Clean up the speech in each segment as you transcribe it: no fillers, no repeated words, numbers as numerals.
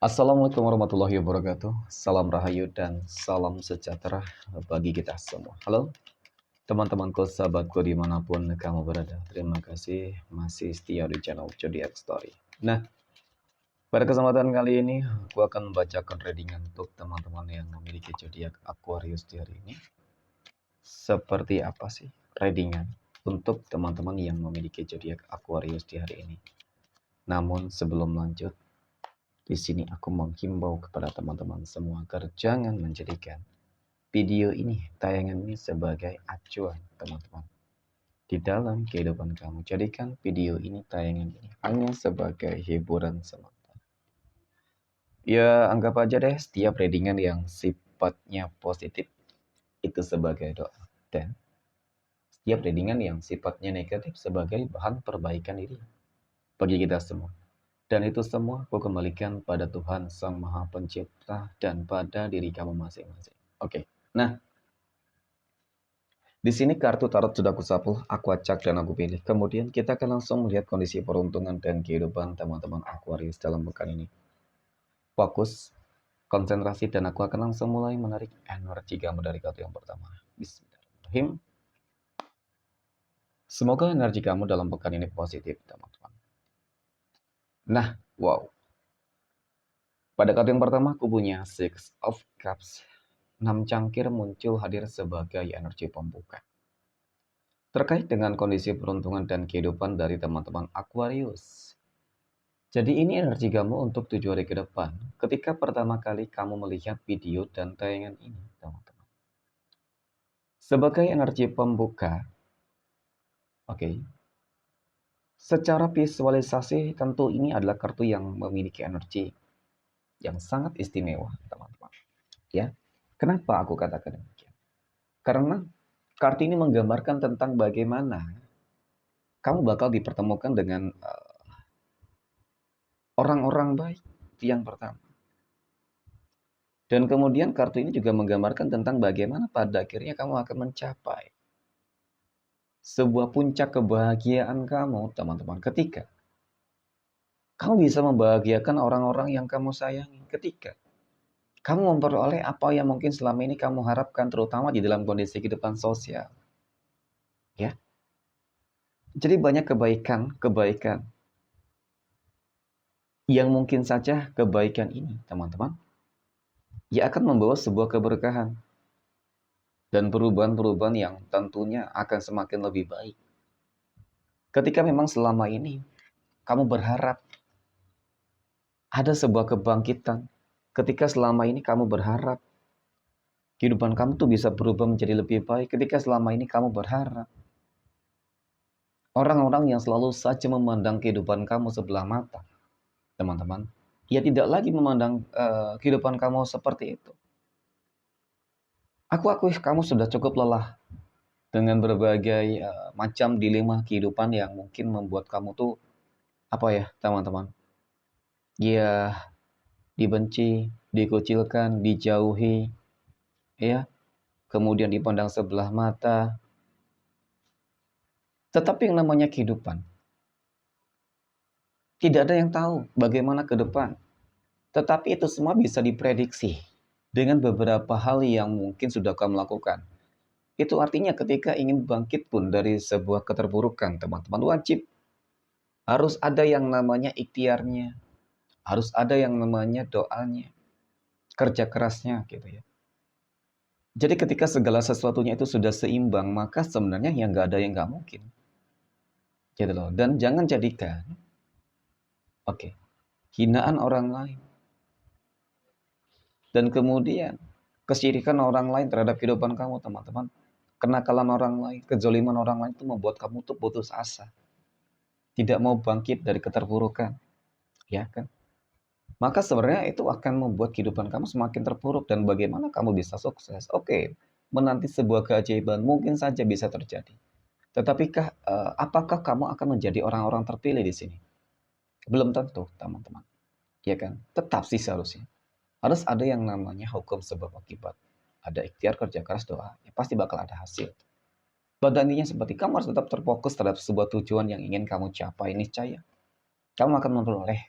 Assalamualaikum warahmatullahi wabarakatuh. Salam rahayu dan salam sejahtera bagi kita semua. Halo teman-temanku, sahabatku dimanapun kamu berada. Terima kasih masih setia di channel Zodiac Story. Nah, pada kesempatan kali ini aku akan membacakan readingan untuk teman-teman yang memiliki zodiak Aquarius di hari ini. Seperti apa sih readingan untuk teman-teman yang memiliki zodiak Aquarius di hari ini? Namun sebelum lanjut, di sini aku menghimbau kepada teman-teman semua agar jangan menjadikan video ini, tayangan ini sebagai acuan teman-teman. Di dalam kehidupan kamu, jadikan video ini, tayangan ini hanya sebagai hiburan semata. Ya, anggap aja deh setiap readingan yang sifatnya positif itu sebagai doa. Dan setiap readingan yang sifatnya negatif sebagai bahan perbaikan diri bagi kita semua. Dan itu semua aku kembalikan pada Tuhan Sang Maha Pencipta dan pada diri kamu masing-masing. Oke. Nah, di sini kartu tarot sudah aku sapu, aku acak dan aku pilih. Kemudian kita akan langsung melihat kondisi peruntungan dan kehidupan teman-teman Aquarius dalam pekan ini. Fokus, konsentrasi, dan aku akan langsung mulai menarik energi kamu dari kartu yang pertama. Bismillahirrahmanirrahim. Semoga energi kamu dalam pekan ini positif, teman-teman. Nah, wow. Pada kartu yang pertama aku punya Six of Cups. 6 cangkir muncul hadir sebagai energi pembuka. Terkait dengan kondisi peruntungan dan kehidupan dari teman-teman Aquarius. Jadi ini energi kamu untuk 7 hari ke depan. Ketika pertama kali kamu melihat video dan tayangan ini, teman-teman. Sebagai energi pembuka, oke. Secara visualisasi tentu ini adalah kartu yang memiliki energi yang sangat istimewa, teman-teman. Ya, kenapa aku katakan demikian? Karena kartu ini menggambarkan tentang bagaimana kamu bakal dipertemukan dengan orang-orang baik. Itu yang pertama. Dan kemudian kartu ini juga menggambarkan tentang bagaimana pada akhirnya kamu akan mencapai sebuah puncak kebahagiaan kamu, teman-teman. Ketika kamu bisa membahagiakan orang-orang yang kamu sayangi. Ketika kamu memperoleh apa yang mungkin selama ini kamu harapkan, terutama di dalam kondisi kehidupan sosial. Ya. Jadi banyak kebaikan yang mungkin saja kebaikan ini, teman-teman, ya akan membawa sebuah keberkahan dan perubahan-perubahan yang tentunya akan semakin lebih baik. Ketika memang selama ini kamu berharap ada sebuah kebangkitan, ketika selama ini kamu berharap kehidupan kamu tuh bisa berubah menjadi lebih baik, ketika selama ini kamu berharap orang-orang yang selalu saja memandang kehidupan kamu sebelah mata, teman-teman, ya tidak lagi memandang kehidupan kamu seperti itu. Aku akui kamu sudah cukup lelah dengan berbagai macam dilema kehidupan yang mungkin membuat kamu tuh apa ya, teman-teman? Ya, dibenci, dikucilkan, dijauhi, ya, kemudian dipandang sebelah mata. Tetapi yang namanya kehidupan, tidak ada yang tahu bagaimana ke depan. Tetapi itu semua bisa diprediksi dengan beberapa hal yang mungkin sudah kamu lakukan. Itu artinya ketika ingin bangkit pun dari sebuah keterpurukan, teman-teman, wajib harus ada yang namanya ikhtiarnya, harus ada yang namanya doanya, kerja kerasnya gitu ya. Jadi ketika segala sesuatunya itu sudah seimbang, maka sebenarnya yang nggak ada yang nggak mungkin. Gitu loh. Dan jangan jadikan, hinaan orang lain. Dan kemudian kesyirikan orang lain terhadap kehidupan kamu, teman-teman. Kenakalan orang lain, kezoliman orang lain itu membuat kamu tuh putus asa. Tidak mau bangkit dari keterpurukan. Ya kan? Maka sebenarnya itu akan membuat kehidupan kamu semakin terpuruk. Dan bagaimana kamu bisa sukses? Oke, menanti sebuah keajaiban mungkin saja bisa terjadi. Tetapi apakah kamu akan menjadi orang-orang terpilih di sini? Belum tentu, teman-teman. Ya kan? Tetap sih seharusnya. Harus ada yang namanya hukum sebab akibat. Ada ikhtiar, kerja keras, doa. Ya pasti bakal ada hasil. Pada intinya seperti kamu harus tetap terfokus terhadap sebuah tujuan yang ingin kamu capai. Niscaya kamu akan memperoleh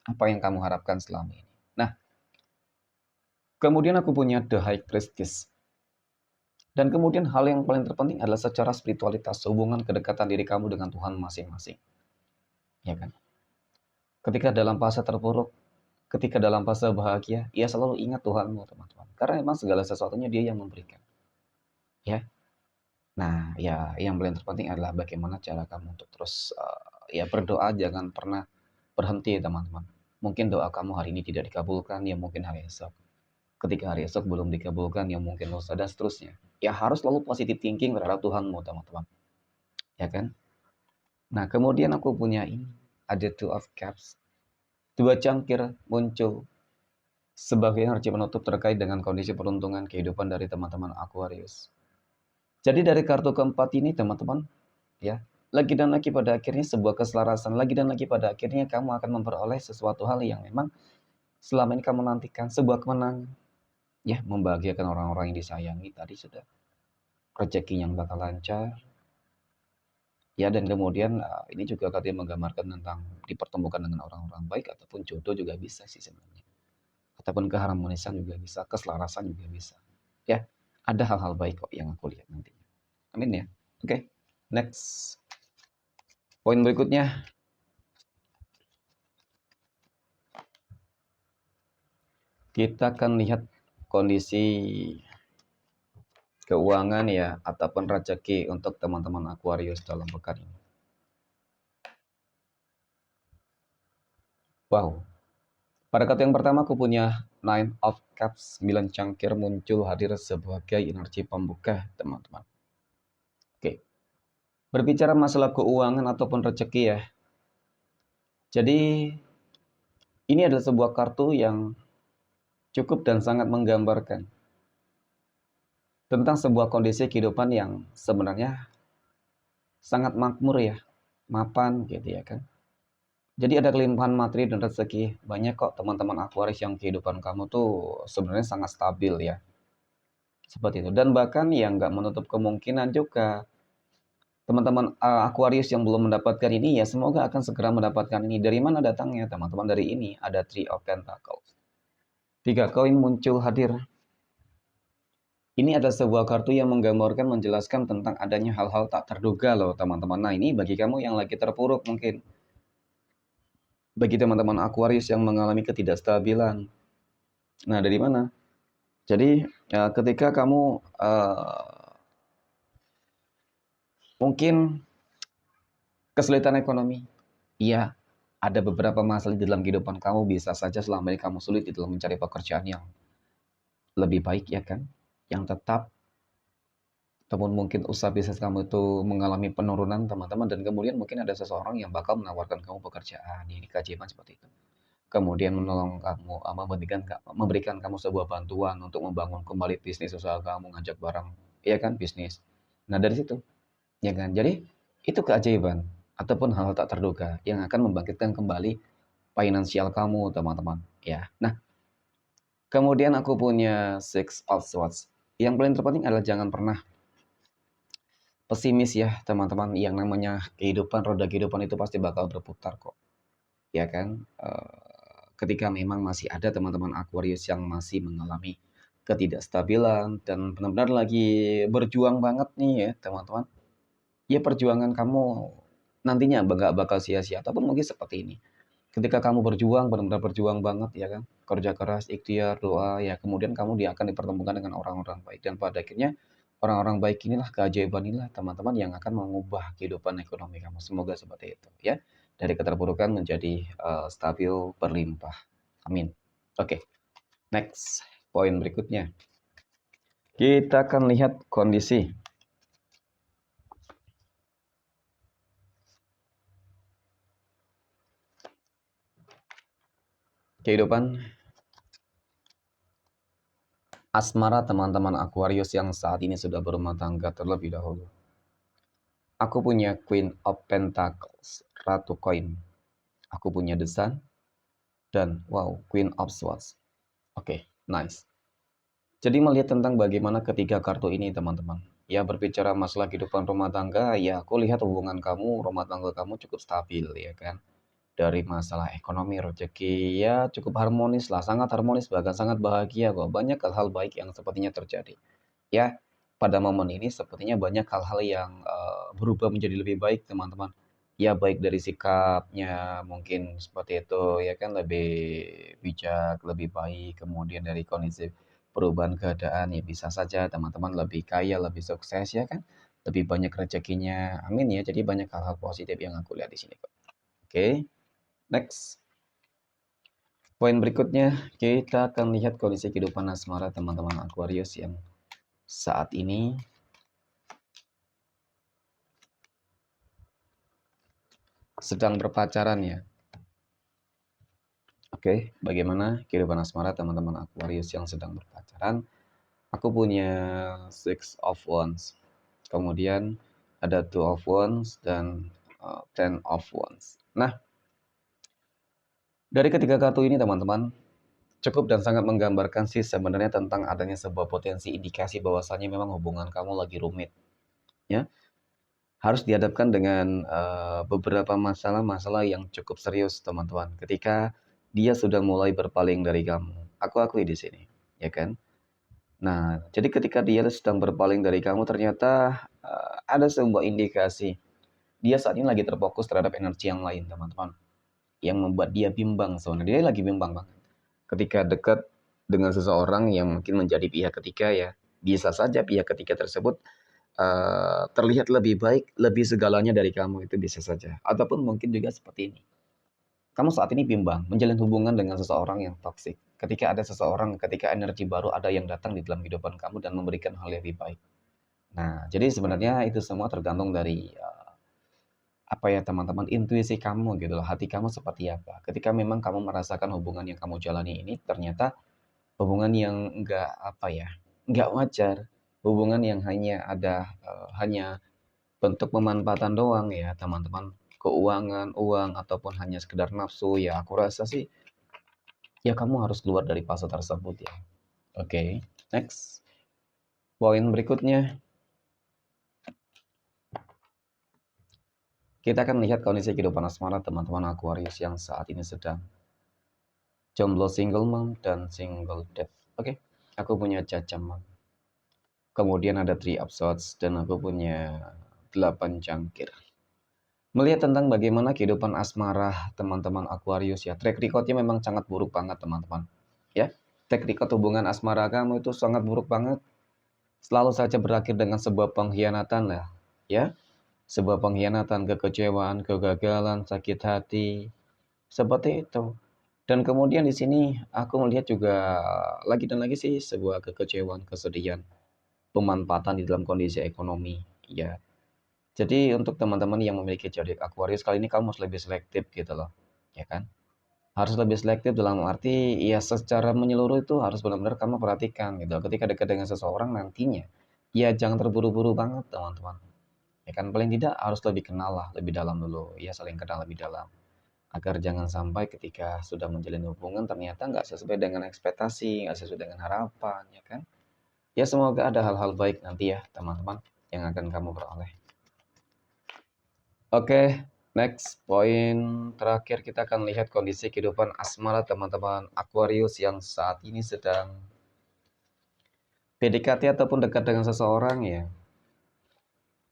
apa yang kamu harapkan selama ini. Nah, kemudian aku punya The High Priestess. Dan kemudian hal yang paling terpenting adalah secara spiritualitas, hubungan kedekatan diri kamu dengan Tuhan masing-masing. Ya kan? Ketika dalam fase terpuruk, ketika dalam fase bahagia, ya selalu ingat Tuhanmu, teman-teman. Karena memang segala sesuatunya Dia yang memberikan. Ya. Nah, ya yang paling terpenting adalah bagaimana cara kamu untuk terus ya berdoa, jangan pernah berhenti, teman-teman. Mungkin doa kamu hari ini tidak dikabulkan, ya mungkin hari esok. Ketika hari esok belum dikabulkan, ya mungkin lusa dan seterusnya. Ya harus selalu positive thinking terhadap Tuhanmu, teman-teman. Ya kan? Nah, kemudian aku punya ini, ada Two of Cups. Dua cangkir muncul sebagai energi penutup terkait dengan kondisi peruntungan kehidupan dari teman-teman Aquarius. Jadi dari kartu keempat ini, teman-teman, ya, lagi dan lagi pada akhirnya sebuah keselarasan, lagi dan lagi pada akhirnya kamu akan memperoleh sesuatu hal yang memang selama ini kamu nantikan, sebuah kemenangan. Ya, membahagiakan orang-orang yang disayangi tadi sudah. Rezeki yang bakal lancar. Ya, dan kemudian ini juga katanya menggambarkan tentang dipertemukan dengan orang-orang baik ataupun jodoh juga bisa sih sebenarnya. Ataupun keharmonisan juga bisa, keselarasan juga bisa. Ya, ada hal-hal baik kok yang aku lihat nantinya. Amin ya. Oke, next. Poin berikutnya, kita akan lihat kondisi keuangan ya, ataupun rezeki untuk teman-teman Aquarius dalam pekan ini. Wow. Pada kartu yang pertama aku punya Nine of Cups, 9 cangkir muncul hadir sebagai energi pembuka, teman-teman. Oke. Berbicara masalah keuangan ataupun rezeki ya. Jadi ini adalah sebuah kartu yang cukup dan sangat menggambarkan tentang sebuah kondisi kehidupan yang sebenarnya sangat makmur ya, mapan gitu ya kan. Jadi ada kelimpahan materi dan rezeki. Banyak kok teman-teman Aquarius yang kehidupan kamu tuh sebenarnya sangat stabil ya. Seperti itu. Dan bahkan yang nggak menutup kemungkinan juga teman-teman Aquarius yang belum mendapatkan ini ya semoga akan segera mendapatkan ini. Dari mana datangnya teman-teman? Dari ini ada Three of Pentacles. 3 koin muncul hadir. Ini adalah sebuah kartu yang menggambarkan, menjelaskan tentang adanya hal-hal tak terduga loh teman-teman. Nah ini bagi kamu yang lagi terpuruk mungkin. Bagi teman-teman Aquarius yang mengalami ketidakstabilan. Nah dari mana? Jadi ya, ketika kamu mungkin kesulitan ekonomi, iya ada beberapa masalah di dalam kehidupan kamu, bisa saja selama ini kamu sulit di dalam mencari pekerjaan yang lebih baik ya kan, yang tetap. Ataupun mungkin usaha bisnis kamu itu mengalami penurunan teman-teman, dan kemudian mungkin ada seseorang yang bakal menawarkan kamu pekerjaan, ini keajaiban seperti itu. Kemudian menolong kamu, memberikan kamu sebuah bantuan untuk membangun kembali bisnis usaha kamu, ngajak barang, ya kan, bisnis. Nah dari situ, ya kan. Jadi itu keajaiban ataupun hal-hal tak terduga yang akan membangkitkan kembali finansial kamu, teman-teman. Ya. Nah, kemudian aku punya Six of Swords. Yang paling terpenting adalah jangan pernah pesimis ya teman-teman, yang namanya kehidupan, roda kehidupan itu pasti bakal berputar kok. Ya kan? Ketika memang masih ada teman-teman Aquarius yang masih mengalami ketidakstabilan dan benar-benar lagi berjuang banget nih ya teman-teman. Ya perjuangan kamu nantinya nggak bakal sia-sia, ataupun mungkin seperti ini. Ketika kamu berjuang, benar-benar berjuang banget ya kan, kerja keras, ikhtiar, doa, ya kemudian kamu akan dipertemukan dengan orang-orang baik. Dan pada akhirnya orang-orang baik inilah, keajaiban inilah teman-teman yang akan mengubah kehidupan ekonomi kamu. Semoga seperti itu ya. Dari keterpurukan menjadi stabil, berlimpah. Amin. Oke, next. Poin berikutnya. Kita akan lihat kondisi kehidupan asmara teman-teman Aquarius yang saat ini sudah berumah tangga terlebih dahulu. Aku punya Queen of Pentacles, Ratu Koin. Aku punya The Sun, dan wow, Queen of Swords. Oke, nice. Jadi melihat tentang bagaimana ketiga kartu ini teman-teman. Ya berbicara masalah kehidupan rumah tangga, ya aku lihat hubungan kamu, rumah tangga kamu cukup stabil ya kan. dari masalah ekonomi, rezeki, ya cukup harmonis lah, sangat harmonis, bahkan sangat bahagia kok. Banyak hal-hal baik yang sepertinya terjadi. Ya, pada momen ini sepertinya banyak hal-hal yang berubah menjadi lebih baik, teman-teman. Ya, baik dari sikapnya mungkin seperti itu, ya kan lebih bijak, lebih baik. Kemudian dari kondisi perubahan keadaan, ya bisa saja teman-teman lebih kaya, lebih sukses, ya kan? Lebih banyak rezekinya. Amin ya. Jadi banyak hal-hal positif yang aku lihat di sini kok. Oke, next. Poin berikutnya, kita akan lihat kondisi kehidupan asmara teman-teman Aquarius yang saat ini sedang berpacaran ya. Oke, bagaimana kehidupan asmara teman-teman Aquarius yang sedang berpacaran? Aku punya Six of Wands. Kemudian ada Two of Wands dan Ten of Wands. Nah, dari ketiga kartu ini teman-teman cukup dan sangat menggambarkan sih sebenarnya tentang adanya sebuah potensi indikasi bahwasannya memang hubungan kamu lagi rumit, ya. Harus dihadapkan dengan beberapa masalah-masalah yang cukup serius, teman-teman. Ketika dia sudah mulai berpaling dari kamu, aku akui di sini, ya kan? Nah, jadi ketika dia sedang berpaling dari kamu, ternyata ada sebuah indikasi dia saat ini lagi terfokus terhadap energi yang lain, teman-teman. Yang membuat dia bimbang, sebenarnya dia lagi bimbang banget. Ketika dekat dengan seseorang yang mungkin menjadi pihak ketiga ya, bisa saja pihak ketiga tersebut terlihat lebih baik, lebih segalanya dari kamu, itu bisa saja. Ataupun mungkin juga seperti ini. Kamu saat ini bimbang menjalin hubungan dengan seseorang yang toksik. Ketika ada seseorang, ketika energi baru ada yang datang di dalam kehidupan kamu dan memberikan hal yang lebih baik. Nah, jadi sebenarnya itu semua tergantung dari apa ya teman-teman, intuisi kamu gitu loh, hati kamu seperti apa. Ketika memang kamu merasakan hubungan yang kamu jalani ini ternyata hubungan yang enggak apa ya, enggak wajar, hubungan yang hanya ada hanya bentuk pemanfaatan doang ya teman-teman, keuangan, uang, ataupun hanya sekedar nafsu, ya aku rasa sih, ya kamu harus keluar dari fase tersebut ya. Oke, next. Poin berikutnya, kita akan melihat kondisi kehidupan asmara teman-teman Aquarius yang saat ini sedang jomblo single mom dan single dad. Oke, aku punya Judgment. Kemudian ada Three of Swords dan aku punya 8 cangkir. Melihat tentang bagaimana kehidupan asmara teman-teman Aquarius ya, track recordnya memang sangat buruk banget teman-teman. Ya, track record hubungan asmara kamu itu sangat buruk banget. Selalu saja berakhir dengan sebuah pengkhianatan lah, ya. Sebuah pengkhianatan, kekecewaan, kegagalan, sakit hati, seperti itu. Dan kemudian di sini aku melihat juga lagi dan lagi sih sebuah kekecewaan, kesedihan, pemanfaatan di dalam kondisi ekonomi, ya. Jadi untuk teman-teman yang memiliki zodiak Aquarius kali ini kamu harus lebih selektif gitu loh, ya kan? Harus lebih selektif dalam arti ya secara menyeluruh itu harus benar-benar kamu perhatikan gitu. Ketika dekat dengan seseorang nantinya, ya jangan terburu-buru banget teman-teman. Ya kan paling tidak harus lebih kenal lah, lebih dalam dulu, ya saling kenal lebih dalam. Agar jangan sampai ketika sudah menjalin hubungan ternyata nggak sesuai dengan ekspektasi, nggak sesuai dengan harapan, ya kan? Ya semoga ada hal-hal baik nanti ya teman-teman yang akan kamu peroleh. Oke, next poin terakhir kita akan lihat kondisi kehidupan asmara teman-teman Aquarius yang saat ini sedang PDKT ataupun dekat dengan seseorang ya.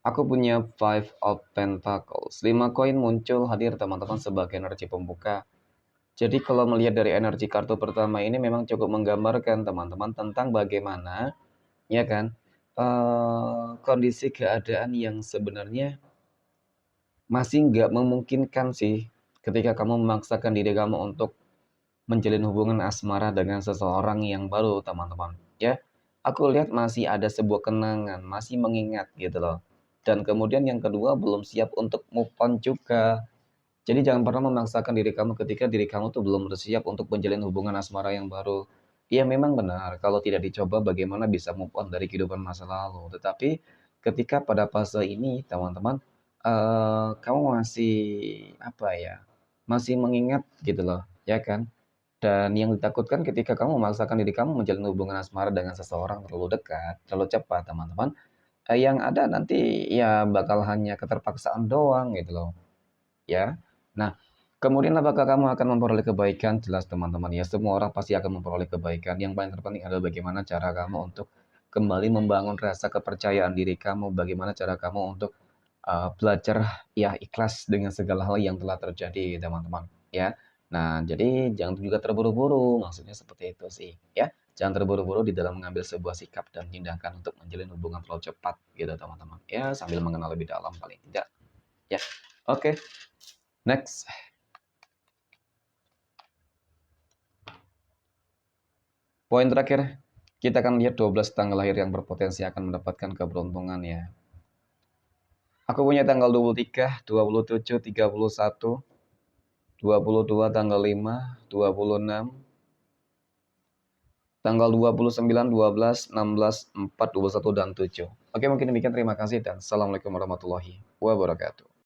Aku punya Five of Pentacles. 5 koin muncul hadir teman-teman sebagai energi pembuka. Jadi kalau melihat dari energi kartu pertama ini memang cukup menggambarkan teman-teman tentang bagaimana ya kan kondisi keadaan yang sebenarnya masih nggak memungkinkan sih ketika kamu memaksakan diri kamu untuk menjalin hubungan asmara dengan seseorang yang baru, teman-teman. Ya, aku lihat masih ada sebuah kenangan, masih mengingat gitu loh. Dan kemudian yang kedua belum siap untuk move on juga. Jadi jangan pernah memaksakan diri kamu ketika diri kamu tuh belum bersiap untuk menjalin hubungan asmara yang baru. Iya memang benar, kalau tidak dicoba bagaimana bisa move on dari kehidupan masa lalu. Tetapi ketika pada fase ini, teman-teman, kamu masih apa ya? Masih mengingat gitu loh, ya kan? Dan yang ditakutkan ketika kamu memaksakan diri kamu menjalin hubungan asmara dengan seseorang terlalu dekat, terlalu cepat, teman-teman, yang ada nanti ya bakal hanya keterpaksaan doang gitu loh, ya. Nah, Kemudian apakah kamu akan memperoleh kebaikan? Jelas teman-teman ya, semua orang pasti akan memperoleh kebaikan. Yang paling terpenting adalah bagaimana cara kamu untuk kembali membangun rasa kepercayaan diri kamu, bagaimana cara kamu untuk belajar ya ikhlas dengan segala hal yang telah terjadi teman-teman ya. Nah, jadi jangan juga terburu-buru, maksudnya seperti itu sih ya. Jangan terburu-buru di dalam mengambil sebuah sikap dan tindakan untuk menjalin hubungan terlalu cepat gitu teman-teman. Ya, sambil mengenal lebih dalam paling tidak ya. Oke, next. Poin terakhir, kita akan lihat 12 tanggal lahir yang berpotensi akan mendapatkan keberuntungan ya. Aku punya tanggal 23, 27, 31, 22 tanggal 5, 26, tanggal 29, 12, 16, 4, 21, dan 7. Oke, mungkin demikian. Terima kasih dan Assalamualaikum warahmatullahi wabarakatuh.